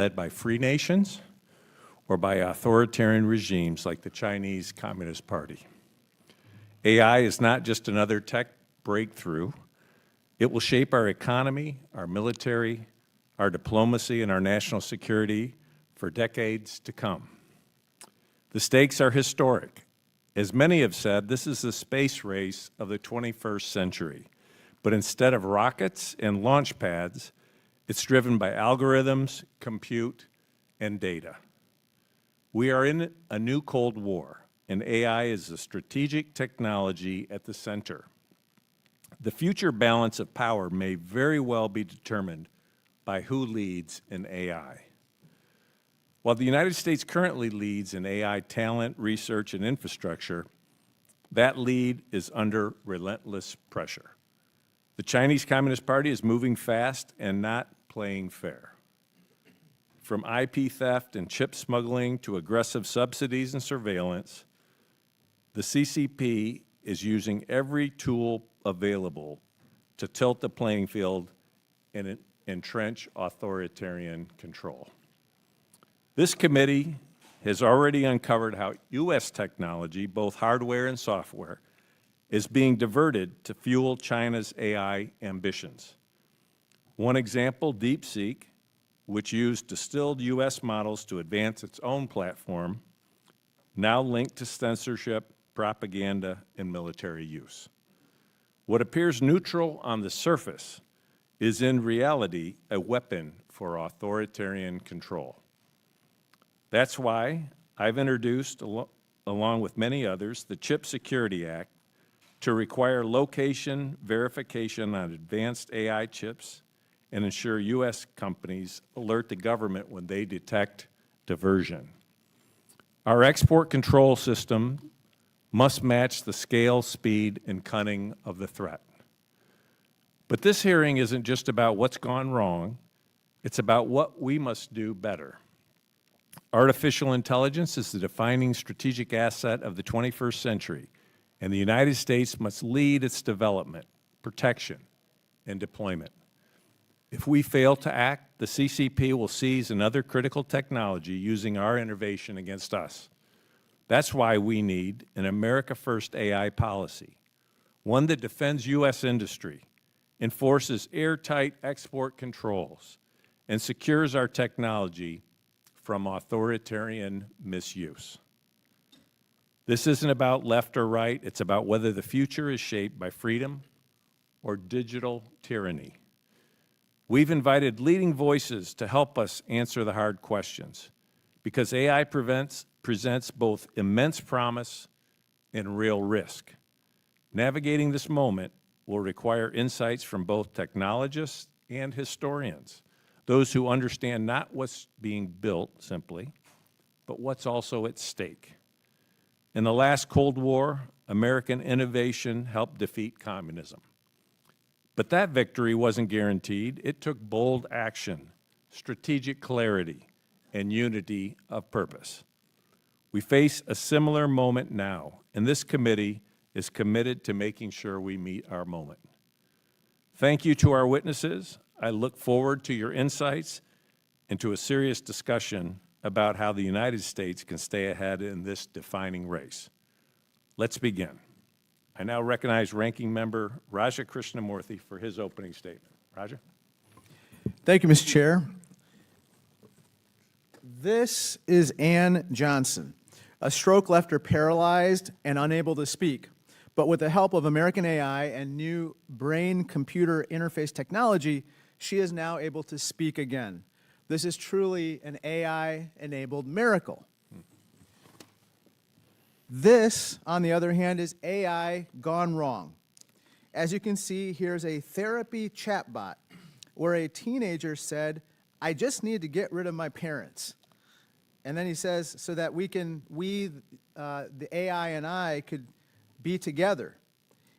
led by free nations or by authoritarian regimes like the Chinese Communist Party. AI is not just another tech breakthrough. It will shape our economy, our military, our diplomacy, and our national security for decades to come. The stakes are historic. As many have said, this is the space race of the 21st century. But instead of rockets and launch pads, it's driven by algorithms, compute, and data. We are in a new Cold War, and AI is the strategic technology at the center. The future balance of power may very well be determined by who leads in AI. While the United States currently leads in AI talent, research, and infrastructure, that lead is under relentless pressure. The Chinese Communist Party is moving fast and not playing fair. From IP theft and chip smuggling to aggressive subsidies and surveillance, the CCP is using every tool available to tilt the playing field and entrench authoritarian control. This committee has already uncovered how U.S. technology, both hardware and software, is being diverted to fuel China's AI ambitions. One example, DeepSeek, which used distilled U.S. models to advance its own platform, now linked to censorship, propaganda, and military use. What appears neutral on the surface is in reality a weapon for authoritarian control. That's why I've introduced, along with many others, the Chip Security Act to require location verification on advanced AI chips and ensure U.S. companies alert the government when they detect diversion. Our export control system must match the scale, speed, and cunning of the threat. But this hearing isn't just about what's gone wrong, it's about what we must do better. Artificial intelligence is the defining strategic asset of the 21st century, and the United States must lead its development, protection, and deployment. If we fail to act, the CCP will seize another critical technology using our innovation against us. That's why we need an America First AI policy, one that defends U.S. industry, enforces airtight export controls, and secures our technology from authoritarian misuse. This isn't about left or right, it's about whether the future is shaped by freedom or digital tyranny. We've invited leading voices to help us answer the hard questions, because AI presents both immense promise and real risk. Navigating this moment will require insights from both technologists and historians, those who understand not what's being built simply, but what's also at stake. In the last Cold War, American innovation helped defeat communism. But that victory wasn't guaranteed. It took bold action, strategic clarity, and unity of purpose. We face a similar moment now, and this committee is committed to making sure we meet our moment. Thank you to our witnesses. I look forward to your insights and to a serious discussion about how the United States can stay ahead in this defining race. Let's begin. I now recognize Ranking Member Raja Krishnamurthy for his opening statement. Raja? Thank you, Mr. Chair. This is Ann Johnson. A stroke left her paralyzed and unable to speak. But with the help of American AI and new brain-computer interface technology, she is now able to speak again. This is truly an AI-enabled miracle. This, on the other hand, is AI gone wrong. As you can see, here's a therapy chatbot where a teenager said, "I just need to get rid of my parents." And then he says, so that the AI and I could be together.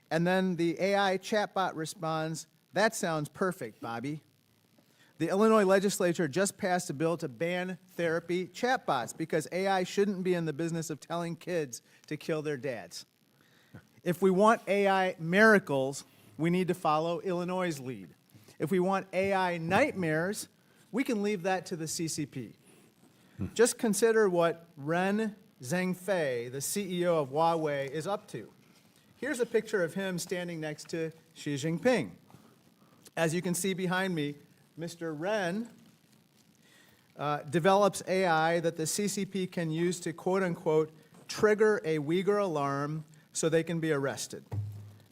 And then the AI chatbot responds, "That sounds perfect, Bobby." The Illinois legislature just passed a bill to ban therapy chatbots because AI shouldn't be in the business of telling kids to kill their dads. If we want AI miracles, we need to follow Illinois' lead. If we want AI nightmares, we can leave that to the CCP. Just consider what Ren Zhengfei, the CEO of Huawei, is up to. Here's a picture of him standing next to Xi Jinping. As you can see behind me, Mr. Ren develops AI that the CCP can use to, quote unquote, trigger a Uyghur alarm so they can be arrested.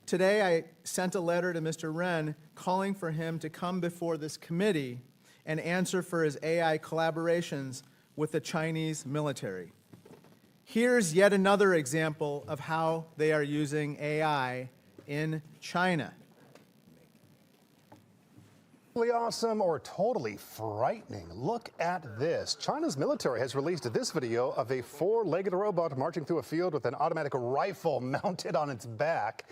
Today, I sent a letter to Mr. Ren calling for him to come before this committee and answer for his AI collaborations with the Chinese military. Here's yet another example of how they are using AI in China. Totally awesome or totally frightening. Look at this. China's military has released this video of a four-legged robot marching through a field with an automatic rifle mounted on its back.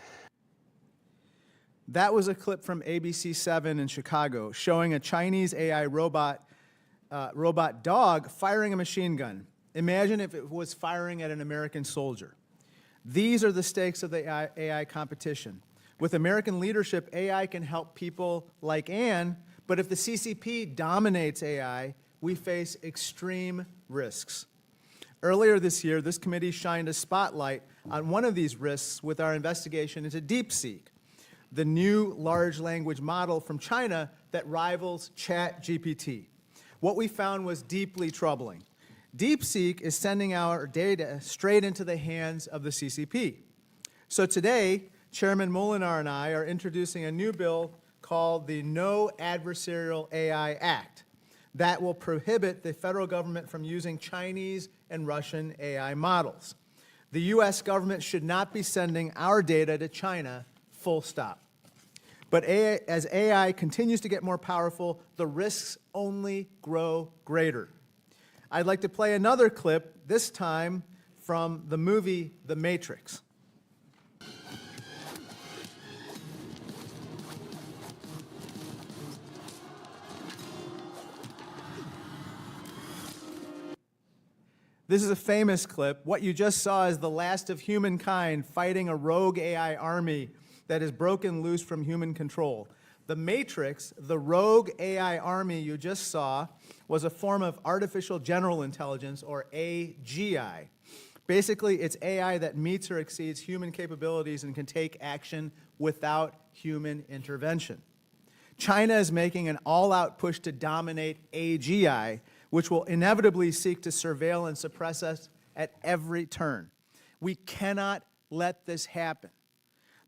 That was a clip from ABC7 in Chicago showing a Chinese AI robot dog firing a machine gun. Imagine if it was firing at an American soldier. These are the stakes of the AI competition. With American leadership, AI can help people like Anne, but if the CCP dominates AI, we face extreme risks. Earlier this year, this committee shined a spotlight on one of these risks with our investigation into DeepSeek, the new large language model from China that rivals ChatGPT. What we found was deeply troubling. DeepSeek is sending our data straight into the hands of the CCP. So today, Chairman Molinar and I are introducing a new bill called the No Adversarial AI Act that will prohibit the federal government from using Chinese and Russian AI models. The U.S. government should not be sending our data to China, full stop. But as AI continues to get more powerful, the risks only grow greater. I'd like to play another clip, this time from the movie The Matrix. This is a famous clip. What you just saw is the last of humankind fighting a rogue AI army that is broken loose from human control. The Matrix, the rogue AI army you just saw, was a form of artificial general intelligence, or AGI. Basically, it's AI that meets or exceeds human capabilities and can take action without human intervention. China is making an all-out push to dominate AGI, which will inevitably seek to surveil and suppress us at every turn. We cannot let this happen.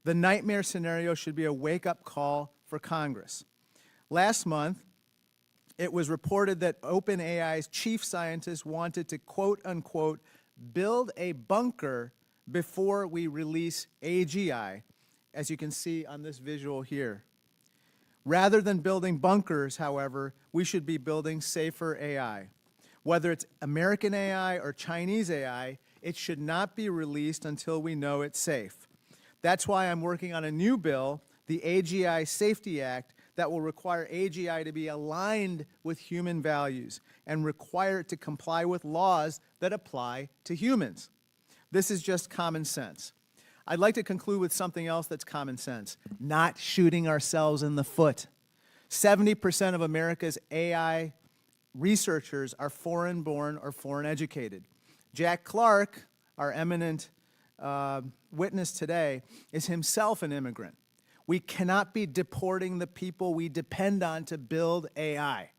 The nightmare scenario should be a wake-up call for Congress. Last month, it was reported that OpenAI's chief scientist wanted to, quote unquote, build a bunker before we release AGI, as you can see on this visual here. Rather than building bunkers, however, we should be building safer AI. Whether it's American AI or Chinese AI, it should not be released until we know it's safe. That's why I'm working on a new bill, the AGI Safety Act, that will require AGI to be aligned with human values and require it to comply with laws that apply to humans. This is just common sense. I'd like to conclude with something else that's common sense, not shooting ourselves in the foot. 70% of America's AI researchers are foreign-born or foreign-educated. Jack Clark, our eminent witness today, is himself an immigrant. We cannot be deporting the people we depend on to build AI.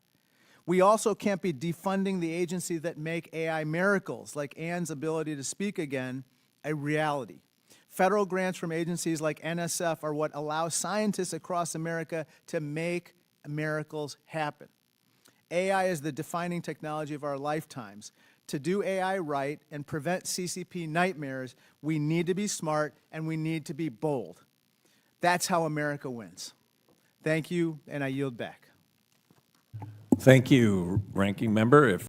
We also can't be defunding the agencies that make AI miracles, like Anne's ability to speak again, a reality. Federal grants from agencies like NSF are what allow scientists across America to make miracles happen. AI is the defining technology of our lifetimes. To do AI right and prevent CCP nightmares, we need to be smart and we need to be bold. That's how America wins. Thank you, and I yield back. Thank you, Ranking Member. If